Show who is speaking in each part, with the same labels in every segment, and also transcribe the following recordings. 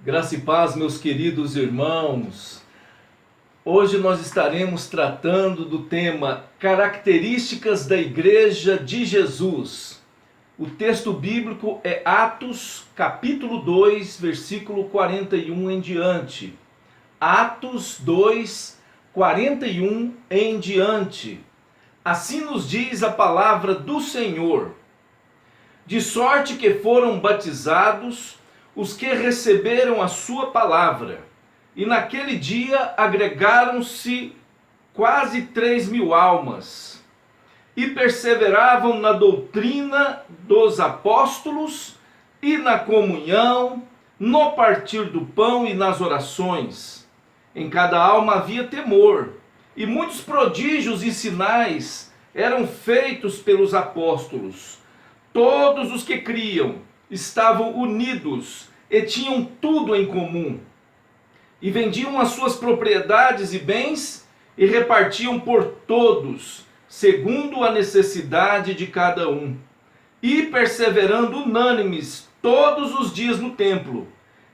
Speaker 1: Graça e paz, meus queridos irmãos. Hoje nós estaremos tratando do tema Características da Igreja de Jesus. O texto bíblico é Atos, capítulo 2, versículo 41 em diante. Atos 2, 41 em diante. Assim nos diz a palavra do Senhor. De sorte que foram batizados os que receberam a sua palavra, e naquele dia agregaram-se quase 3.000 almas, e perseveravam na doutrina dos apóstolos, e na comunhão, no partir do pão e nas orações. Em cada alma havia temor, e muitos prodígios e sinais eram feitos pelos apóstolos. Todos os que criam estavam unidos e tinham tudo em comum. E vendiam as suas propriedades e bens e repartiam por todos, segundo a necessidade de cada um. E perseverando unânimes todos os dias no templo,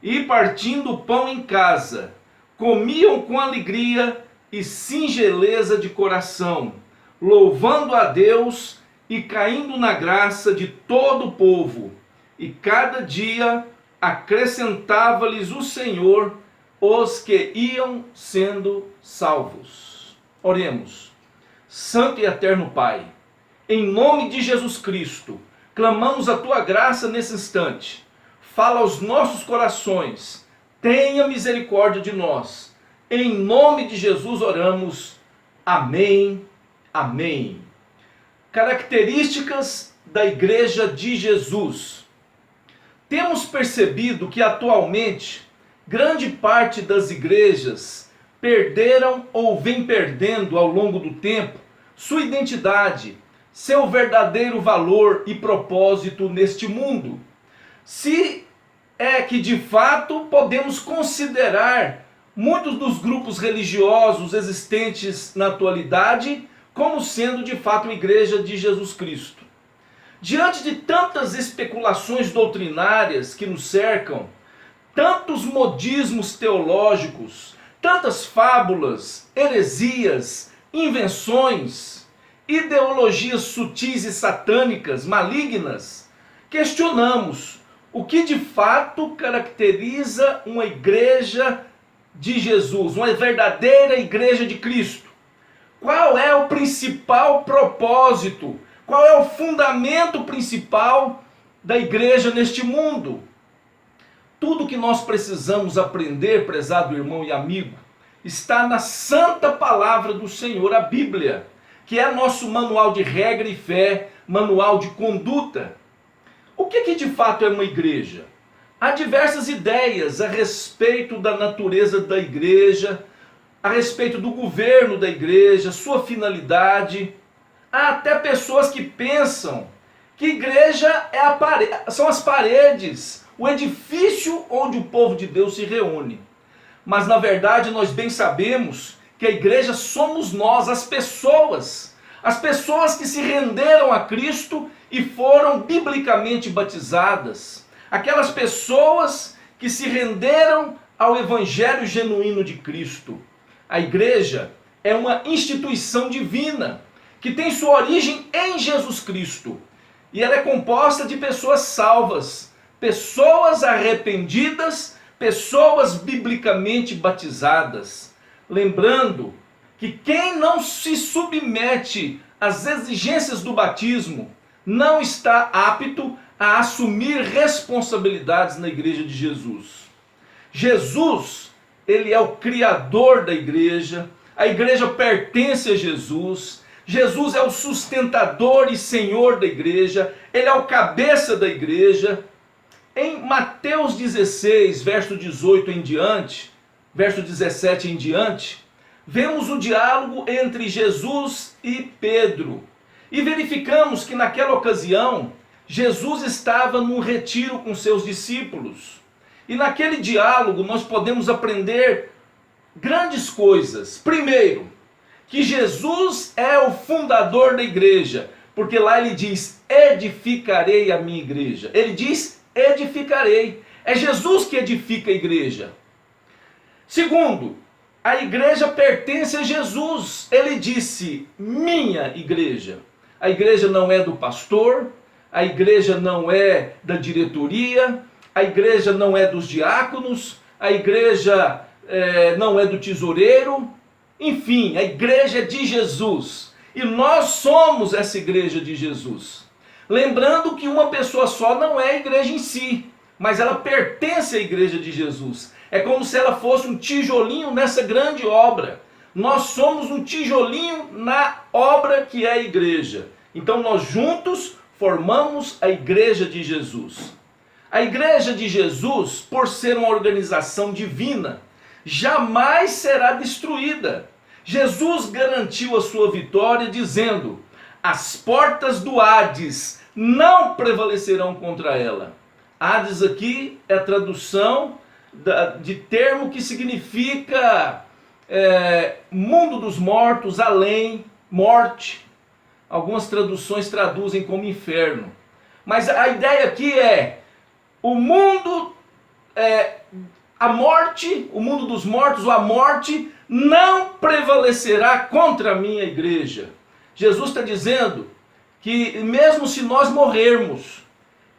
Speaker 1: e partindo o pão em casa, comiam com alegria e singeleza de coração, louvando a Deus e caindo na graça de todo o povo. E cada dia acrescentava-lhes o Senhor os que iam sendo salvos. Oremos. Santo e eterno Pai, em nome de Jesus Cristo, clamamos a Tua graça nesse instante. Fala aos nossos corações, tenha misericórdia de nós. Em nome de Jesus oramos. Amém, amém. Características da Igreja de Jesus. Temos percebido que atualmente grande parte das igrejas perderam ou vem perdendo ao longo do tempo sua identidade, seu verdadeiro valor e propósito neste mundo. Se é que de fato podemos considerar muitos dos grupos religiosos existentes na atualidade como sendo de fato a Igreja de Jesus Cristo. Diante de tantas especulações doutrinárias que nos cercam, tantos modismos teológicos, tantas fábulas, heresias, invenções, ideologias sutis e satânicas, malignas, questionamos o que de fato caracteriza uma igreja de Jesus, uma verdadeira igreja de Cristo. Qual é o principal propósito? Qual é o fundamento principal da igreja neste mundo? Tudo que nós precisamos aprender, prezado irmão e amigo, está na santa palavra do Senhor, a Bíblia, que é nosso manual de regra e fé, manual de conduta. O que de fato é uma igreja? Há diversas ideias a respeito da natureza da igreja, a respeito do governo da igreja, sua finalidade. Há até pessoas que pensam que igreja são as paredes, o edifício onde o povo de Deus se reúne. Mas na verdade nós bem sabemos que a igreja somos nós, as pessoas que se renderam a Cristo e foram biblicamente batizadas, aquelas pessoas que se renderam ao evangelho genuíno de Cristo. A igreja é uma instituição divina que tem sua origem em Jesus Cristo, e ela é composta de pessoas salvas, pessoas arrependidas, pessoas biblicamente batizadas. Lembrando que quem não se submete às exigências do batismo não está apto a assumir responsabilidades na igreja de Jesus. Jesus, ele é o criador da igreja, a igreja pertence a Jesus. Jesus é o sustentador e senhor da igreja, ele é o cabeça da igreja. Em Mateus 16, verso 18 em diante, verso 17 em diante, vemos o diálogo entre Jesus e Pedro. E verificamos que naquela ocasião, Jesus estava num retiro com seus discípulos. E naquele diálogo nós podemos aprender grandes coisas. Primeiro, que Jesus é o fundador da igreja, porque lá ele diz, edificarei a minha igreja. Ele diz, edificarei. É Jesus que edifica a igreja. Segundo, a igreja pertence a Jesus. Ele disse, minha igreja. A igreja não é do pastor, a igreja não é da diretoria, a igreja não é dos diáconos, a igreja não é do tesoureiro. Enfim, a igreja é de Jesus. E nós somos essa igreja de Jesus. Lembrando que uma pessoa só não é a igreja em si, mas ela pertence à igreja de Jesus. É como se ela fosse um tijolinho nessa grande obra. Nós somos um tijolinho na obra que é a igreja. Então nós juntos formamos a igreja de Jesus. A igreja de Jesus, por ser uma organização divina, jamais será destruída. Jesus garantiu a sua vitória dizendo, as portas do Hades não prevalecerão contra ela. Hades aqui é a tradução de termo que significa mundo dos mortos, além, morte. Algumas traduções traduzem como inferno. Mas a ideia aqui é o mundo, a morte, o mundo dos mortos, ou a morte, não prevalecerá contra a minha igreja. Jesus está dizendo que mesmo se nós morrermos,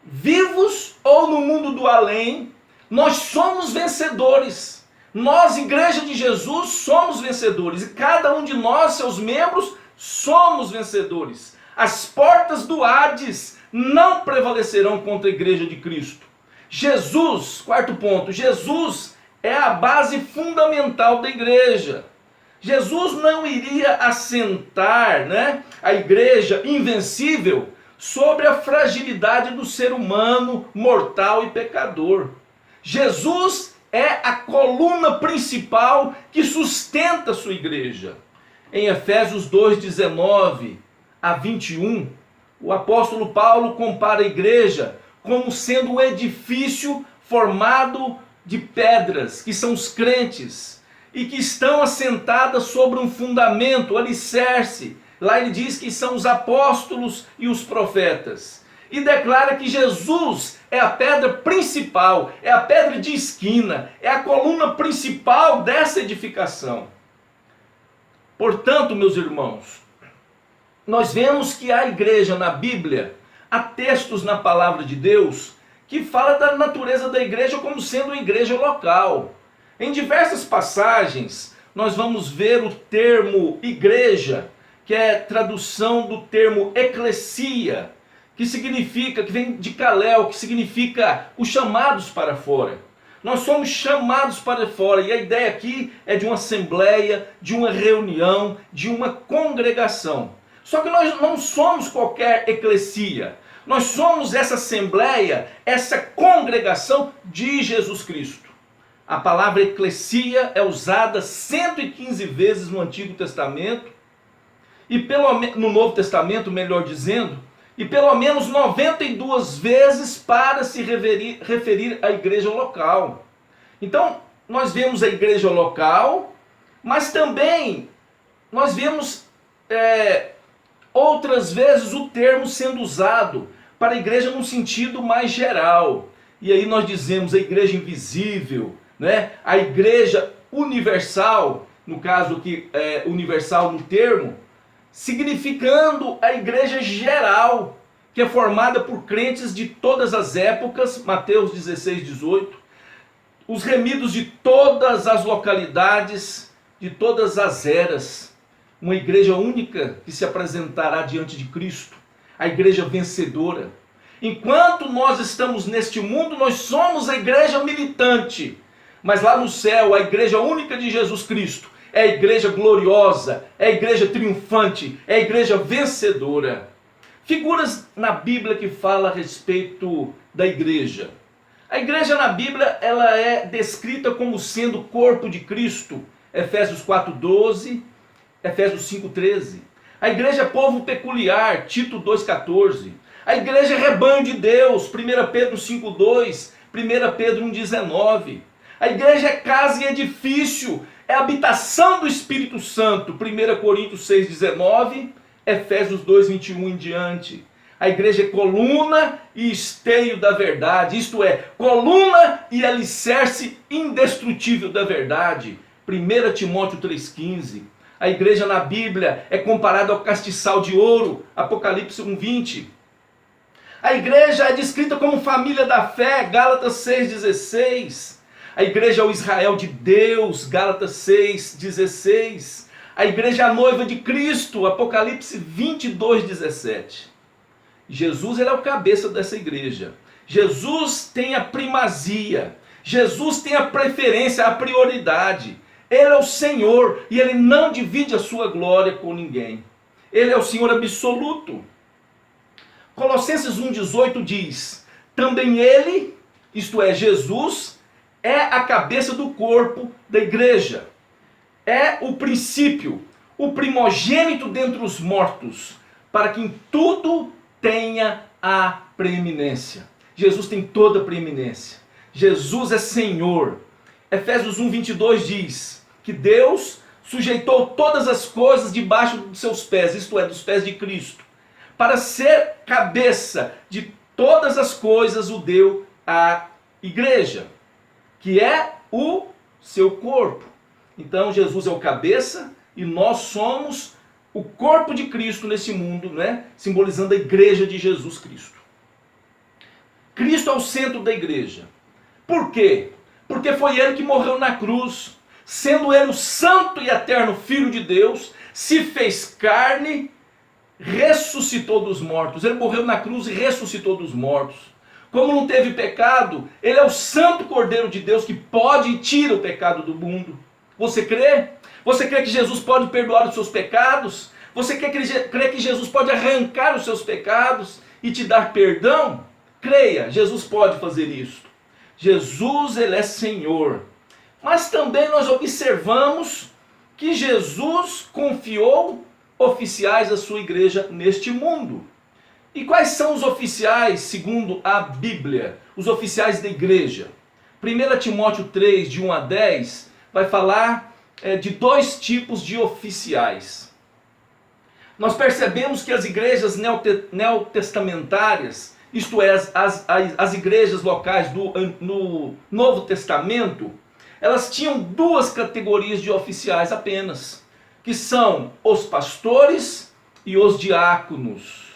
Speaker 1: vivos ou no mundo do além, nós somos vencedores. Nós, igreja de Jesus, somos vencedores. E cada um de nós, seus membros, somos vencedores. As portas do Hades não prevalecerão contra a igreja de Cristo. Jesus, quarto ponto, Jesus é a base fundamental da igreja. Jesus não iria assentar, a igreja invencível sobre a fragilidade do ser humano mortal e pecador. Jesus é a coluna principal que sustenta a sua igreja. Em Efésios 2:19 a 21, o apóstolo Paulo compara a igreja como sendo um edifício formado de pedras, que são os crentes, e que estão assentadas sobre um fundamento, alicerce. Lá ele diz que são os apóstolos e os profetas. E declara que Jesus é a pedra principal, é a pedra de esquina, é a coluna principal dessa edificação. Portanto, meus irmãos, nós vemos que a igreja na Bíblia, há textos na palavra de Deus que fala da natureza da igreja como sendo uma igreja local. Em diversas passagens, nós vamos ver o termo igreja, que é tradução do termo eclesia, que significa, que vem de Kalel, que significa os chamados para fora. Nós somos chamados para fora, e a ideia aqui é de uma assembleia, de uma reunião, de uma congregação. Só que nós não somos qualquer eclesia. Nós somos essa assembleia, essa congregação de Jesus Cristo. A palavra eclesia é usada 115 vezes no Antigo Testamento, e no Novo Testamento, melhor dizendo, e pelo menos 92 vezes para se referir à igreja local. Então, nós vemos a igreja local, mas também nós vemos outras vezes o termo sendo usado para a igreja num sentido mais geral. E aí nós dizemos a igreja invisível, a igreja universal, no caso aqui universal no termo, significando a igreja geral, que é formada por crentes de todas as épocas, Mateus 16:18, os remidos de todas as localidades, de todas as eras, uma igreja única que se apresentará diante de Cristo, a igreja vencedora. Enquanto nós estamos neste mundo, nós somos a igreja militante, mas lá no céu, a igreja única de Jesus Cristo, é a igreja gloriosa, é a igreja triunfante, é a igreja vencedora. Figuras na Bíblia que falam a respeito da igreja. A igreja na Bíblia, ela é descrita como sendo o corpo de Cristo. Efésios 4:12, Efésios 5:13. A igreja é povo peculiar, Tito 2:14. A igreja é rebanho de Deus, 1 Pedro 5:2, 1 Pedro 1:19. A igreja é casa e edifício, é habitação do Espírito Santo, 1 Coríntios 6:19, Efésios 2:21 em diante. A igreja é coluna e esteio da verdade, isto é, coluna e alicerce indestrutível da verdade. 1 Timóteo 3,15. A igreja na Bíblia é comparada ao castiçal de ouro, Apocalipse 1,20. A igreja é descrita como família da fé, Gálatas 6,16. A igreja é o Israel de Deus, Gálatas 6,16. A igreja é a noiva de Cristo, Apocalipse 22,17. Jesus, ele é o cabeça dessa igreja. Jesus tem a primazia. Jesus tem a preferência, a prioridade. Ele é o Senhor e ele não divide a sua glória com ninguém. Ele é o Senhor absoluto. Colossenses 1,18 diz: também ele, isto é, Jesus, é a cabeça do corpo da igreja. É o princípio, o primogênito dentre os mortos, para que em tudo tenha a preeminência. Jesus tem toda a preeminência. Jesus é Senhor. Efésios 1,22 diz que Deus sujeitou todas as coisas debaixo de seus pés, isto é, dos pés de Cristo. Para ser cabeça de todas as coisas, o deu à igreja, que é o seu corpo. Então Jesus é o cabeça e nós somos o corpo de Cristo nesse mundo, né? Simbolizando a igreja de Jesus Cristo. Cristo é o centro da igreja. Por quê? Porque foi ele que morreu na cruz. Sendo ele o santo e eterno Filho de Deus, se fez carne, ressuscitou dos mortos. Ele morreu na cruz e ressuscitou dos mortos. Como não teve pecado, ele é o santo Cordeiro de Deus que pode e tira o pecado do mundo. Você crê? Você crê que Jesus pode perdoar os seus pecados? Você crê que Jesus pode arrancar os seus pecados e te dar perdão? Creia, Jesus pode fazer isso. Jesus, ele é Senhor. Mas também nós observamos que Jesus confiou oficiais à sua igreja neste mundo. E quais são os oficiais, segundo a Bíblia? Os oficiais da igreja. 1 Timóteo 3, de 1 a 10, vai falar de dois tipos de oficiais. Nós percebemos que as igrejas neotestamentárias, isto é, as igrejas locais no Novo Testamento, elas tinham duas categorias de oficiais apenas, que são os pastores e os diáconos.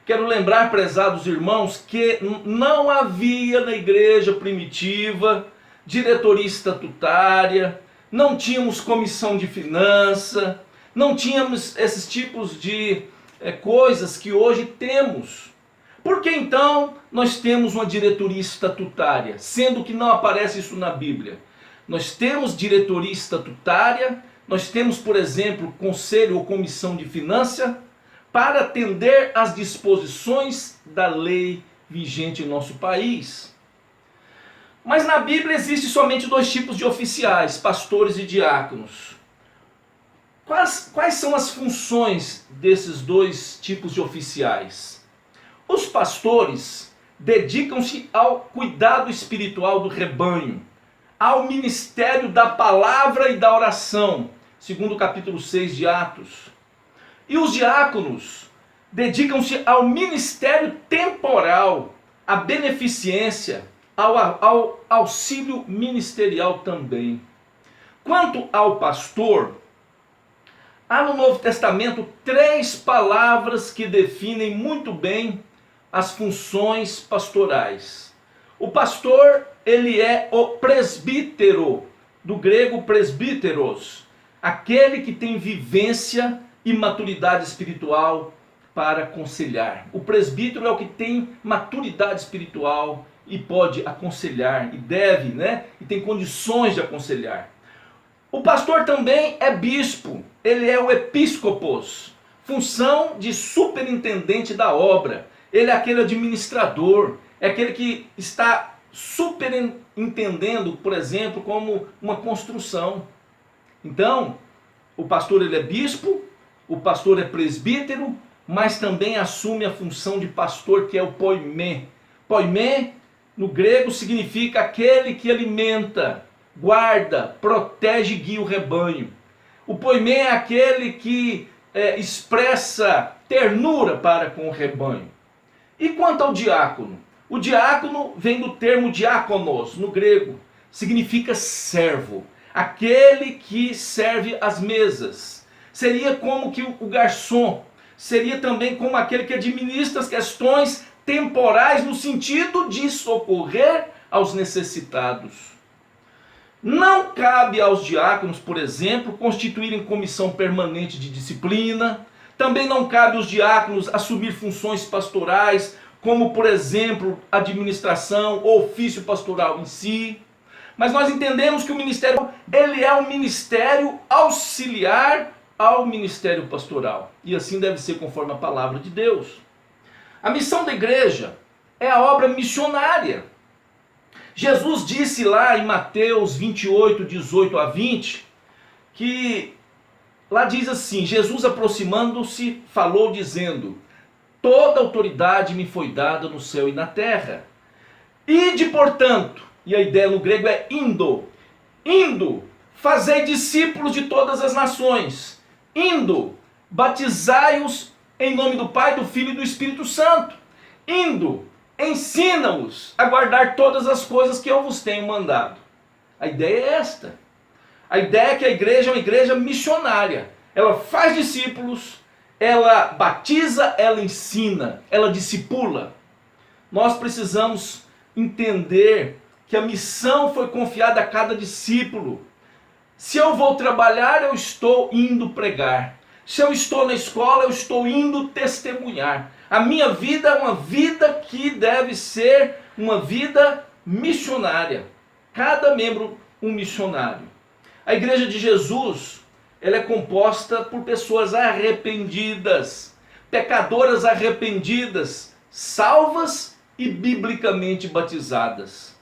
Speaker 1: Quero lembrar, prezados irmãos, que não havia na igreja primitiva diretoria estatutária, não tínhamos comissão de finança, não tínhamos esses tipos de coisas que hoje temos. Por que então nós temos uma diretoria estatutária, sendo que não aparece isso na Bíblia? Nós temos diretoria estatutária, nós temos, por exemplo, conselho ou comissão de finanças para atender às disposições da lei vigente em nosso país. Mas na Bíblia existe somente dois tipos de oficiais, pastores e diáconos. Quais são as funções desses dois tipos de oficiais? Os pastores dedicam-se ao cuidado espiritual do rebanho, ao ministério da palavra e da oração, segundo o capítulo 6 de Atos. E os diáconos dedicam-se ao ministério temporal, à beneficência, ao auxílio ministerial também. Quanto ao pastor, há no Novo Testamento 3 palavras que definem muito bem as funções pastorais. O pastor, ele é o presbítero, do grego presbíteros, aquele que tem vivência e maturidade espiritual para aconselhar. O presbítero é o que tem maturidade espiritual e pode aconselhar, e deve, e tem condições de aconselhar. O pastor também é bispo, ele é o episcopos, função de superintendente da obra. Ele é aquele administrador, é aquele que está superintendendo, por exemplo, como uma construção. Então, o pastor ele é bispo, o pastor é presbítero, mas também assume a função de pastor, que é o poimê. Poimê, no grego, significa aquele que alimenta, guarda, protege e guia o rebanho. O poimê é aquele que expressa ternura para com o rebanho. E quanto ao diácono? O diácono vem do termo diáconos, no grego, significa servo, aquele que serve as mesas. Seria como que o garçom, seria também como aquele que administra as questões temporais no sentido de socorrer aos necessitados. Não cabe aos diáconos, por exemplo, constituírem comissão permanente de disciplina. Também não cabe aos diáconos assumir funções pastorais, como, por exemplo, administração ou ofício pastoral em si. Mas nós entendemos que o ministério, ele é um ministério auxiliar ao ministério pastoral. E assim deve ser conforme a palavra de Deus. A missão da igreja é a obra missionária. Jesus disse lá em Mateus 28, 18 a 20, que lá diz assim, Jesus aproximando-se falou dizendo, toda autoridade me foi dada no céu e na terra. Ide, portanto, e a ideia no grego é indo, fazei discípulos de todas as nações, indo, batizai-os em nome do Pai, do Filho e do Espírito Santo, indo, ensina-os a guardar todas as coisas que eu vos tenho mandado. A ideia é esta. A ideia é que a igreja é uma igreja missionária. Ela faz discípulos, ela batiza, ela ensina, ela discipula. Nós precisamos entender que a missão foi confiada a cada discípulo. Se eu vou trabalhar, eu estou indo pregar. Se eu estou na escola, eu estou indo testemunhar. A minha vida é uma vida que deve ser uma vida missionária. Cada membro um missionário. A igreja de Jesus, ela é composta por pessoas arrependidas, pecadoras arrependidas, salvas e biblicamente batizadas.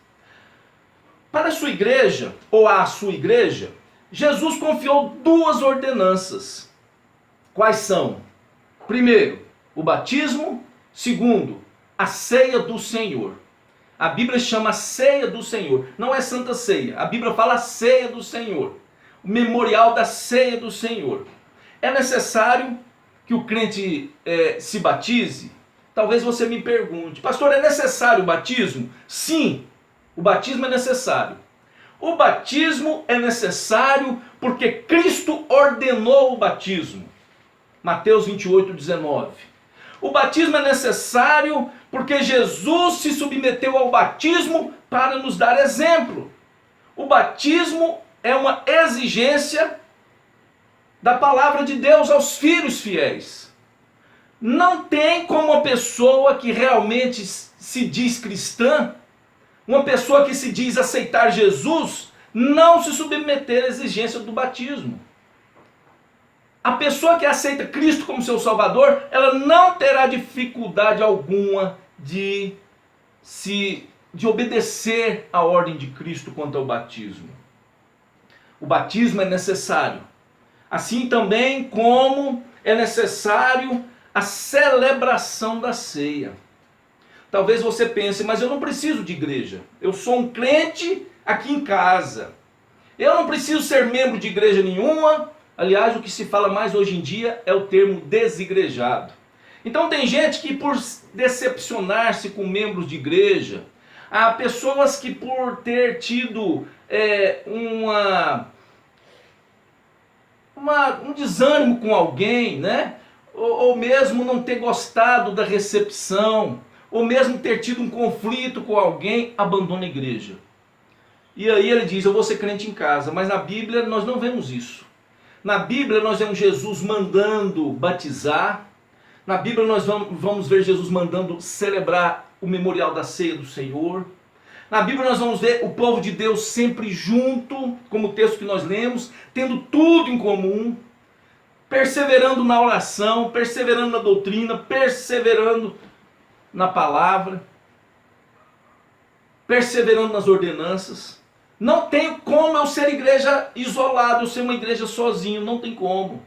Speaker 1: Para a sua igreja, ou à sua igreja, Jesus confiou duas ordenanças. Quais são? Primeiro, o batismo. Segundo, a ceia do Senhor. A Bíblia chama ceia do Senhor. Não é santa ceia. A Bíblia fala ceia do Senhor. O memorial da ceia do Senhor. É necessário que o crente se batize? Talvez você me pergunte, pastor, é necessário o batismo? Sim, o batismo é necessário. O batismo é necessário porque Cristo ordenou o batismo. Mateus 28, 19. O batismo é necessário porque Jesus se submeteu ao batismo para nos dar exemplo. O batismo é uma exigência da palavra de Deus aos filhos fiéis. Não tem como uma pessoa que realmente se diz cristã, uma pessoa que se diz aceitar Jesus, não se submeter à exigência do batismo. A pessoa que aceita Cristo como seu Salvador, ela não terá dificuldade alguma de obedecer à ordem de Cristo quanto ao batismo. O batismo é necessário. Assim também como é necessário a celebração da ceia. Talvez você pense, mas eu não preciso de igreja. Eu sou um crente aqui em casa. Eu não preciso ser membro de igreja nenhuma. Aliás, o que se fala mais hoje em dia é o termo desigrejado. Então tem gente que por decepcionar-se com membros de igreja, há pessoas que por ter tido um desânimo com alguém, né? Ou mesmo não ter gostado da recepção, ou mesmo ter tido um conflito com alguém, abandona a igreja. E aí ele diz, eu vou ser crente em casa, mas na Bíblia nós não vemos isso. Na Bíblia nós vemos Jesus mandando batizar, na Bíblia nós vamos ver Jesus mandando celebrar o memorial da ceia do Senhor. Na Bíblia nós vamos ver o povo de Deus sempre junto, como o texto que nós lemos, tendo tudo em comum, perseverando na oração, perseverando na doutrina, perseverando na palavra, perseverando nas ordenanças. Não tem como eu ser igreja isolado, eu ser uma igreja sozinho, não tem como.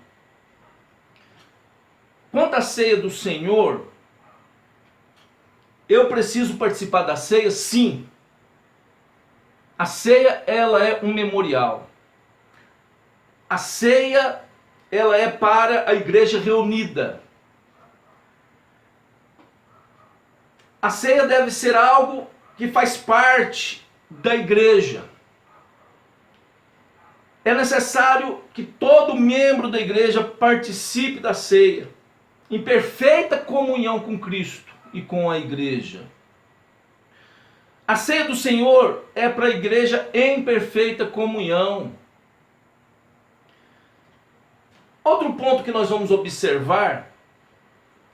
Speaker 1: Quanto à ceia do Senhor, eu preciso participar da ceia? Sim. A ceia, ela é um memorial. A ceia, ela é para a igreja reunida. A ceia deve ser algo que faz parte da igreja. É necessário que todo membro da igreja participe da ceia, em perfeita comunhão com Cristo e com a igreja. A ceia do Senhor é para a igreja em perfeita comunhão. Outro ponto que nós vamos observar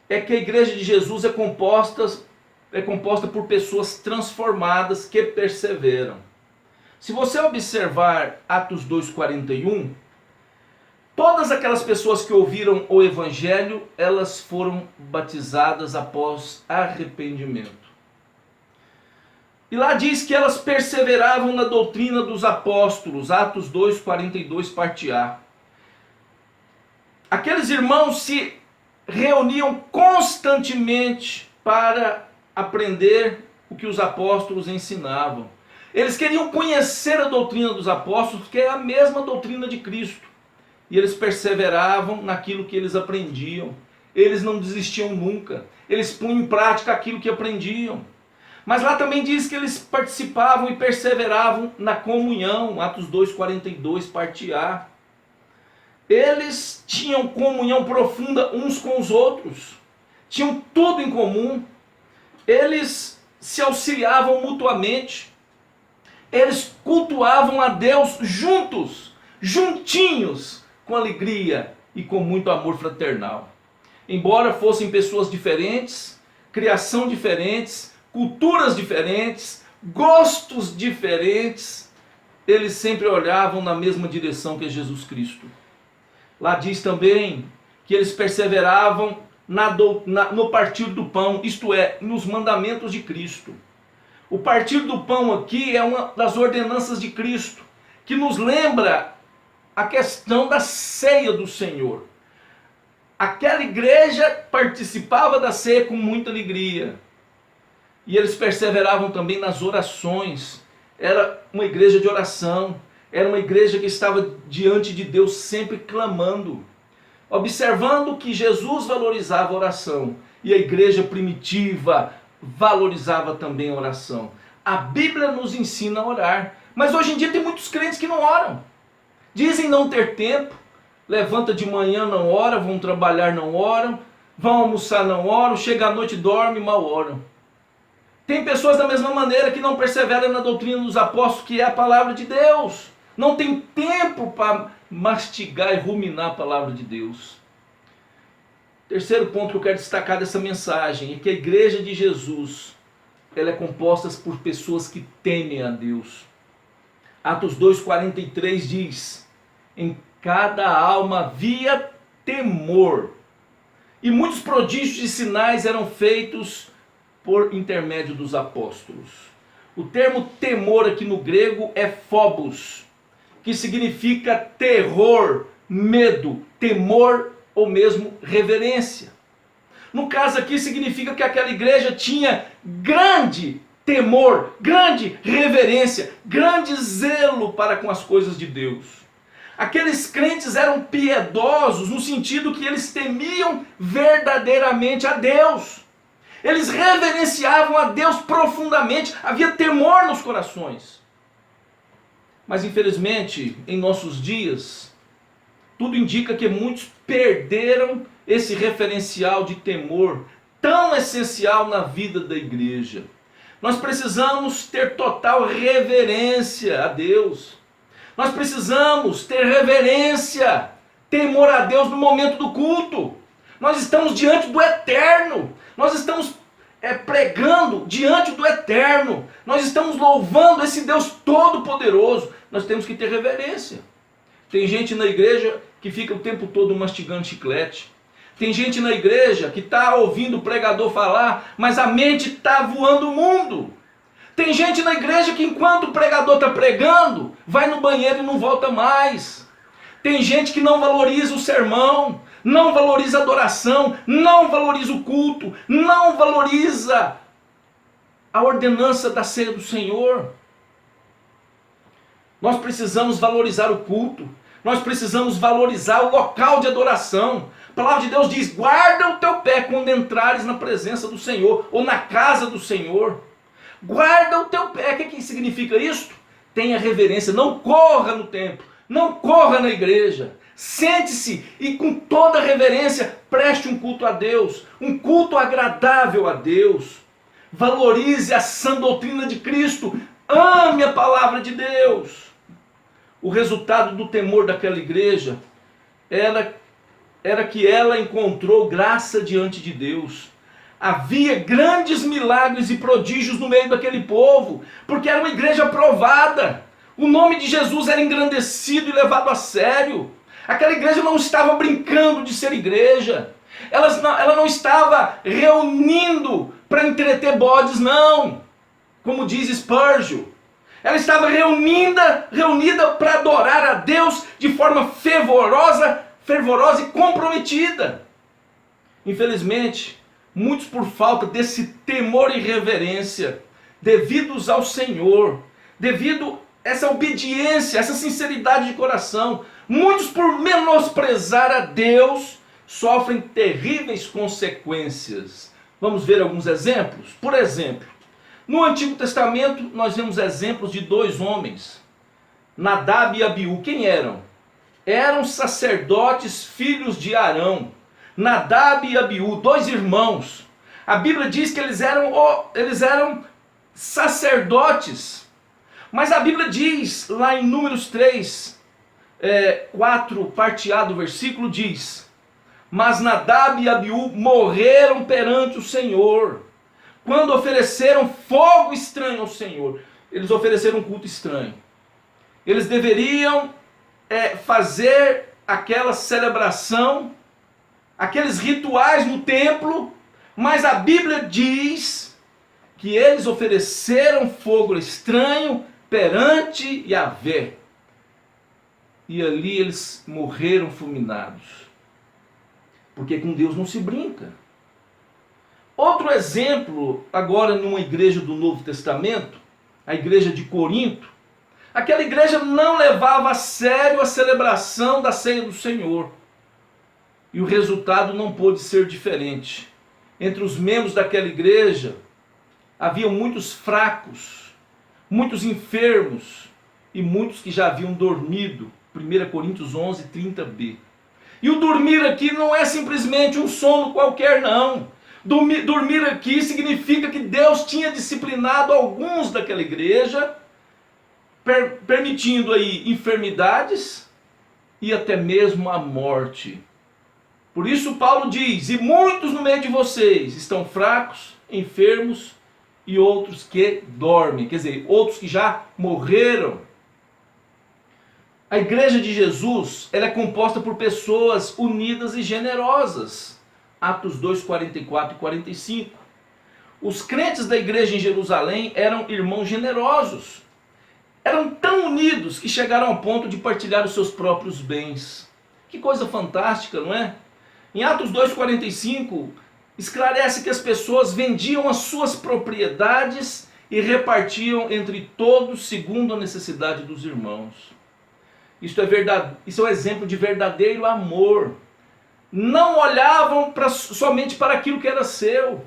Speaker 1: é que a igreja de Jesus é composta por pessoas transformadas que perseveram. Se você observar Atos 2,41, todas aquelas pessoas que ouviram o Evangelho, elas foram batizadas após arrependimento. E lá diz que elas perseveravam na doutrina dos apóstolos, Atos 2,42, parte A. Aqueles irmãos se reuniam constantemente para aprender o que os apóstolos ensinavam. Eles queriam conhecer a doutrina dos apóstolos, que é a mesma doutrina de Cristo. E eles perseveravam naquilo que eles aprendiam. Eles não desistiam nunca. Eles punham em prática aquilo que aprendiam. Mas lá também diz que eles participavam e perseveravam na comunhão, Atos 2,42, parte A. Eles tinham comunhão profunda uns com os outros. Tinham tudo em comum. Eles se auxiliavam mutuamente. Eles cultuavam a Deus juntos, juntinhos, com alegria e com muito amor fraternal. Embora fossem pessoas diferentes, criação diferentes, culturas diferentes, gostos diferentes, eles sempre olhavam na mesma direção que Jesus Cristo. Lá diz também que eles perseveravam no partir do pão, isto é, nos mandamentos de Cristo. O partir do pão aqui é uma das ordenanças de Cristo, que nos lembra a questão da ceia do Senhor. Aquela igreja participava da ceia com muita alegria. E eles perseveravam também nas orações. Era uma igreja de oração. Era uma igreja que estava diante de Deus sempre clamando. Observando que Jesus valorizava a oração. E a igreja primitiva valorizava também a oração. A Bíblia nos ensina a orar. Mas hoje em dia tem muitos crentes que não oram. Dizem não ter tempo. Levanta de manhã, não ora. Vão trabalhar, não oram. Vão almoçar, não oram. Chega à noite, dorme, mal oram. Tem pessoas da mesma maneira que não perseveram na doutrina dos apóstolos, que é a palavra de Deus. Não tem tempo para mastigar e ruminar a palavra de Deus. Terceiro ponto que eu quero destacar dessa mensagem é que a igreja de Jesus, ela é composta por pessoas que temem a Deus. Atos 2,43 diz: em cada alma havia temor, e muitos prodígios e sinais eram feitos por intermédio dos apóstolos. O termo temor aqui no grego é phobos, que significa terror, medo, temor ou mesmo reverência. No caso aqui significa que aquela igreja tinha grande temor, grande reverência, grande zelo para com as coisas de Deus. Aqueles crentes eram piedosos no sentido que eles temiam verdadeiramente a Deus. Eles reverenciavam a Deus profundamente, havia temor nos corações. Mas infelizmente, em nossos dias, tudo indica que muitos perderam esse referencial de temor tão essencial na vida da igreja. Nós precisamos ter total reverência a Deus. Nós precisamos ter reverência, temor a Deus no momento do culto. Nós estamos diante do eterno. Nós estamos pregando diante do eterno. Nós estamos louvando esse Deus todo-poderoso. Nós temos que ter reverência. Tem gente na igreja que fica o tempo todo mastigando chiclete. Tem gente na igreja que está ouvindo o pregador falar, mas a mente está voando o mundo. Tem gente na igreja que enquanto o pregador está pregando, vai no banheiro e não volta mais. Tem gente que não valoriza o sermão, não valoriza a adoração, não valoriza o culto, não valoriza a ordenança da ceia do Senhor. Nós precisamos valorizar o culto, nós precisamos valorizar o local de adoração, palavra de Deus diz: guarda o teu pé quando entrares na presença do Senhor, ou na casa do Senhor. Guarda o teu pé. O que significa isso? Tenha reverência, não corra no templo, não corra na igreja. Sente-se e com toda reverência preste um culto a Deus, um culto agradável a Deus. Valorize a sã doutrina de Cristo, ame a palavra de Deus. O resultado do temor daquela igreja era que ela encontrou graça diante de Deus. Havia grandes milagres e prodígios no meio daquele povo, porque era uma igreja aprovada. O nome de Jesus era engrandecido e levado a sério. Aquela igreja não estava brincando de ser igreja. Ela não estava reunindo para entreter bodes, não. Como diz Spurgeon. Ela estava reunida para adorar a Deus de forma fervorosa e comprometida. Infelizmente, muitos, por falta desse temor e reverência, devidos ao Senhor, devido a essa obediência, essa sinceridade de coração, muitos, por menosprezar a Deus, sofrem terríveis consequências. Vamos ver alguns exemplos? Por exemplo, no Antigo Testamento nós vemos exemplos de dois homens, Nadab e Abiú. Quem eram? Eram sacerdotes, filhos de Arão. Nadab e Abiú, dois irmãos. A Bíblia diz que eles eram sacerdotes. Mas a Bíblia diz, lá em Números 3, 4, parte A do versículo, diz: mas Nadab e Abiú morreram perante o Senhor, quando ofereceram fogo estranho ao Senhor. Eles ofereceram um culto estranho. Eles deveriam fazer aquela celebração, aqueles rituais no templo, mas a Bíblia diz que eles ofereceram fogo estranho perante Yahvé. E ali eles morreram fulminados. Porque com Deus não se brinca. Outro exemplo, agora numa igreja do Novo Testamento, a igreja de Corinto. Aquela igreja não levava a sério a celebração da ceia do Senhor. E o resultado não pôde ser diferente. Entre os membros daquela igreja, havia muitos fracos, muitos enfermos e muitos que já haviam dormido. 1 Coríntios 11, 30b. E o dormir aqui não é simplesmente um sono qualquer, não. Dormir aqui significa que Deus tinha disciplinado alguns daquela igreja, permitindo aí enfermidades e até mesmo a morte. Por isso Paulo diz: e muitos no meio de vocês estão fracos, enfermos e outros que dormem. Quer dizer, outros que já morreram. A igreja de Jesus, ela é composta por pessoas unidas e generosas. Atos 2, 44 e 45. Os crentes da igreja em Jerusalém eram irmãos generosos. Eram tão unidos que chegaram ao ponto de partilhar os seus próprios bens. Que coisa fantástica, não é? Em Atos 2, 45, esclarece que as pessoas vendiam as suas propriedades e repartiam entre todos segundo a necessidade dos irmãos. Isso é um exemplo de verdadeiro amor. Não olhavam somente para aquilo que era seu.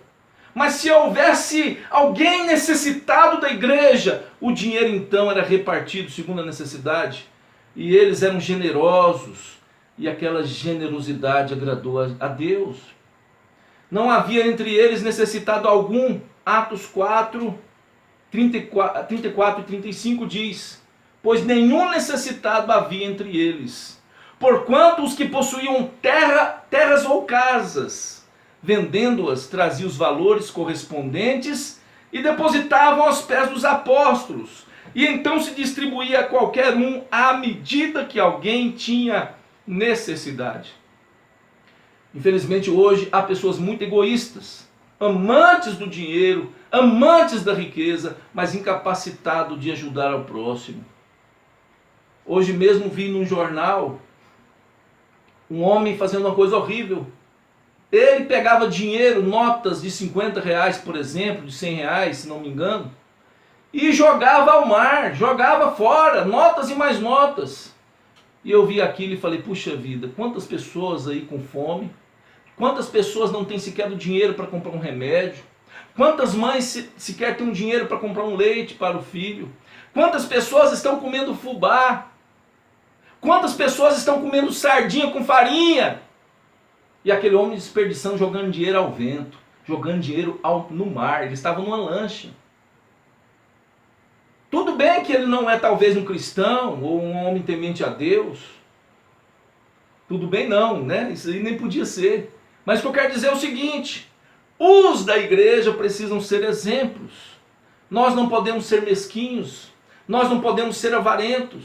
Speaker 1: Mas se houvesse alguém necessitado da igreja, o dinheiro então era repartido segundo a necessidade. E eles eram generosos. E aquela generosidade agradou a Deus. Não havia entre eles necessitado algum. Atos 4, 34 e 35 diz: pois nenhum necessitado havia entre eles, porquanto os que possuíam terras ou casas, vendendo-as, traziam os valores correspondentes e depositavam aos pés dos apóstolos, e então se distribuía a qualquer um à medida que alguém tinha necessidade. Infelizmente hoje há pessoas muito egoístas, amantes do dinheiro, amantes da riqueza, mas incapacitados de ajudar ao próximo. Hoje mesmo vi num jornal um homem fazendo uma coisa horrível. Ele pegava dinheiro, notas de 50 reais, por exemplo, de 100 reais, se não me engano, e jogava ao mar, jogava fora, notas e mais notas. E eu vi aquilo e falei: puxa vida, quantas pessoas aí com fome, Quantas pessoas não têm sequer o dinheiro para comprar um remédio? Quantas mães sequer têm o dinheiro para comprar um leite para o filho? Quantas pessoas estão comendo fubá? Quantas pessoas estão comendo sardinha com farinha? E aquele homem desperdiçando, jogando dinheiro ao vento, jogando dinheiro no mar. Ele estava numa lancha. Tudo bem que ele não é talvez um cristão ou um homem temente a Deus. Tudo bem não, né? Isso aí nem podia ser. Mas o que eu quero dizer é o seguinte: os da igreja precisam ser exemplos. Nós não podemos ser mesquinhos. Nós não podemos ser avarentos.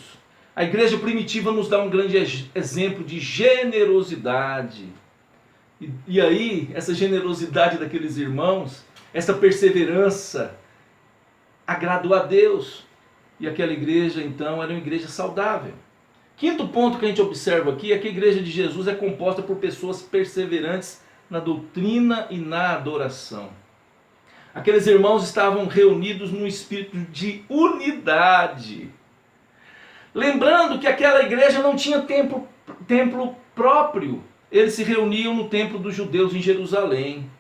Speaker 1: A igreja primitiva nos dá um grande exemplo de generosidade. E aí, essa generosidade daqueles irmãos, essa perseverança, agradou a Deus. E aquela igreja, então, era uma igreja saudável. Quinto ponto que a gente observa aqui é que a igreja de Jesus é composta por pessoas perseverantes na doutrina e na adoração. Aqueles irmãos estavam reunidos num espírito de unidade. Lembrando que aquela igreja não tinha templo próprio. Eles se reuniam no templo dos judeus em Jerusalém.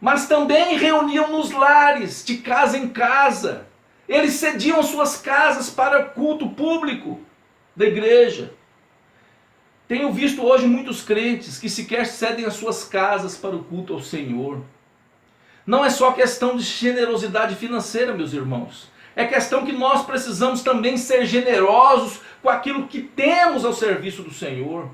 Speaker 1: Mas também reuniam nos lares, de casa em casa. Eles cediam suas casas para o culto público da igreja. Tenho visto hoje muitos crentes que sequer cedem as suas casas para o culto ao Senhor. Não é só questão de generosidade financeira, meus irmãos. É questão que nós precisamos também ser generosos com aquilo que temos ao serviço do Senhor.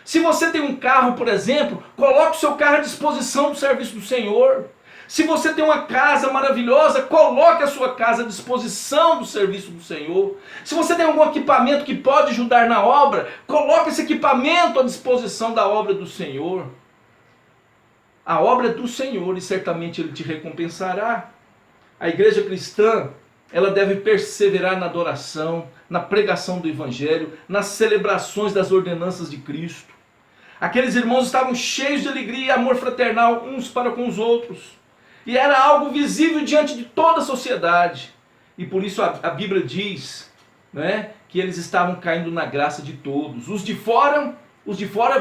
Speaker 1: Se você tem um carro, por exemplo, coloque o seu carro à disposição do serviço do Senhor. Se você tem uma casa maravilhosa, coloque a sua casa à disposição do serviço do Senhor. Se você tem algum equipamento que pode ajudar na obra, coloque esse equipamento à disposição da obra do Senhor. A obra é do Senhor e certamente Ele te recompensará. A igreja cristã, ela deve perseverar na adoração, na pregação do Evangelho, nas celebrações das ordenanças de Cristo. Aqueles irmãos estavam cheios de alegria e amor fraternal uns para com os outros. E era algo visível diante de toda a sociedade. E por isso a Bíblia diz, né, que eles estavam caindo na graça de todos. Os de fora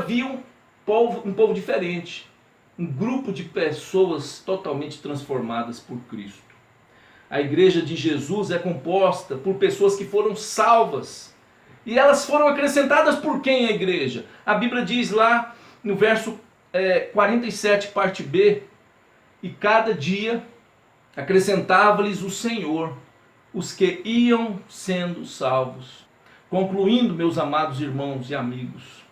Speaker 1: viam um povo diferente. Um grupo de pessoas totalmente transformadas por Cristo. A igreja de Jesus é composta por pessoas que foram salvas. E elas foram acrescentadas por quem a igreja? A Bíblia diz lá no verso 47, parte B, e cada dia acrescentava-lhes o Senhor os que iam sendo salvos. Concluindo, meus amados irmãos e amigos,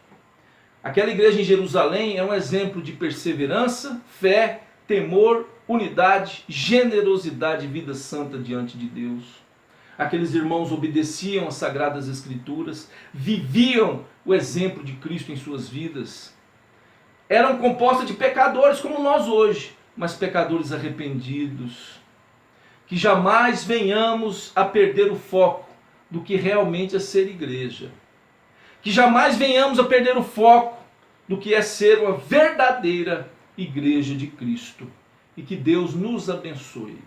Speaker 1: aquela igreja em Jerusalém é um exemplo de perseverança, fé, temor, unidade, generosidade e vida santa diante de Deus. Aqueles irmãos obedeciam às Sagradas Escrituras, viviam o exemplo de Cristo em suas vidas. Eram compostas de pecadores como nós hoje, mas pecadores arrependidos. Que jamais venhamos a perder o foco do que realmente é ser igreja. Que jamais venhamos a perder o foco do que é ser uma verdadeira igreja de Cristo. E que Deus nos abençoe.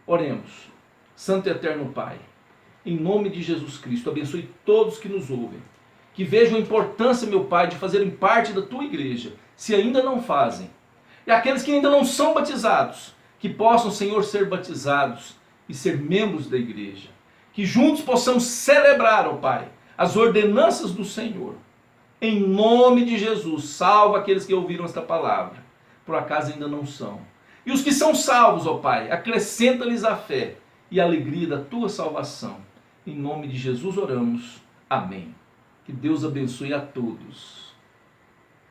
Speaker 1: Oremos. Santo e eterno Pai, em nome de Jesus Cristo, abençoe todos que nos ouvem. Que vejam a importância, meu Pai, de fazerem parte da Tua igreja, se ainda não fazem. E aqueles que ainda não são batizados, que possam, Senhor, ser batizados e ser membros da igreja. Que juntos possamos celebrar, ó Pai, as ordenanças do Senhor. Em nome de Jesus, salva aqueles que ouviram esta palavra, por acaso ainda não são. E os que são salvos, ó Pai, acrescenta-lhes a fé e a alegria da Tua salvação. Em nome de Jesus oramos. Amém. Que Deus abençoe a todos.